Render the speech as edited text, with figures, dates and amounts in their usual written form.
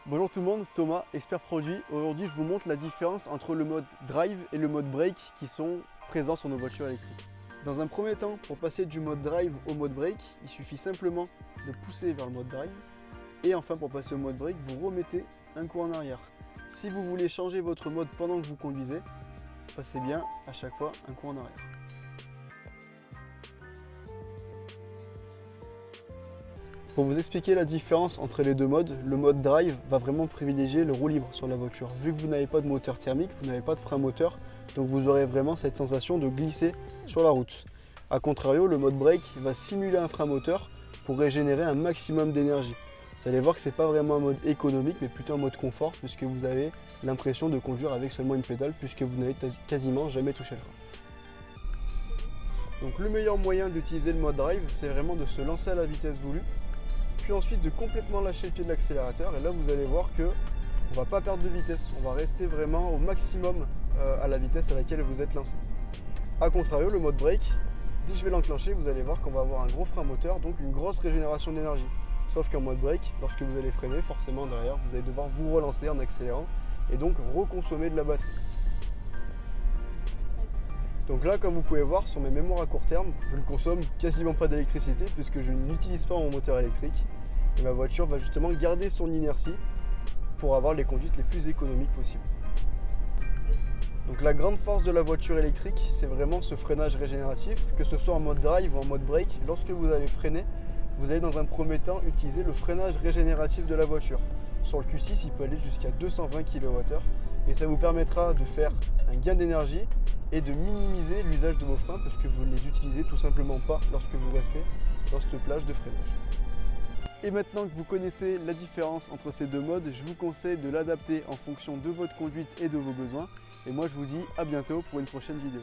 Bonjour tout le monde, Thomas, expert produit. Aujourd'hui, je vous montre la différence entre le mode drive et le mode brake qui sont présents sur nos voitures électriques. Dans un premier temps, pour passer du mode drive au mode brake, il suffit simplement de pousser vers le mode drive. Et enfin, pour passer au mode brake, vous remettez un coup en arrière. Si vous voulez changer votre mode pendant que vous conduisez, passez bien à chaque fois un coup en arrière. Pour vous expliquer la différence entre les deux modes, le mode drive va vraiment privilégier le roue libre sur la voiture. Vu que vous n'avez pas de moteur thermique, vous n'avez pas de frein moteur, donc vous aurez vraiment cette sensation de glisser sur la route. A contrario, le mode brake va simuler un frein moteur pour régénérer un maximum d'énergie. Vous allez voir que ce n'est pas vraiment un mode économique, mais plutôt un mode confort, puisque vous avez l'impression de conduire avec seulement une pédale, puisque vous n'allez quasiment jamais toucher le frein. Donc le meilleur moyen d'utiliser le mode drive, c'est vraiment de se lancer à la vitesse voulue, puis ensuite de complètement lâcher le pied de l'accélérateur, et là vous allez voir que on ne va pas perdre de vitesse, on va rester vraiment au maximum à la vitesse à laquelle vous êtes lancé. A contrario, le mode brake, dès que je vais l'enclencher, vous allez voir qu'on va avoir un gros frein moteur, donc une grosse régénération d'énergie. Sauf qu'en mode brake, lorsque vous allez freiner, forcément derrière, vous allez devoir vous relancer en accélérant et donc reconsommer de la batterie. Donc là, comme vous pouvez voir, sur mes mémoires à court terme, je ne consomme quasiment pas d'électricité puisque je n'utilise pas mon moteur électrique. Et ma voiture va justement garder son inertie pour avoir les conduites les plus économiques possibles. Donc la grande force de la voiture électrique, c'est vraiment ce freinage régénératif, que ce soit en mode drive ou en mode brake. Lorsque vous allez freiner, vous allez dans un premier temps utiliser le freinage régénératif de la voiture. Sur le Q6, il peut aller jusqu'à 220 kWh et ça vous permettra de faire un gain d'énergie et de minimiser l'usage de vos freins parce que vous ne les utilisez tout simplement pas lorsque vous restez dans cette plage de freinage. Et maintenant que vous connaissez la différence entre ces deux modes, je vous conseille de l'adapter en fonction de votre conduite et de vos besoins. Et moi je vous dis à bientôt pour une prochaine vidéo.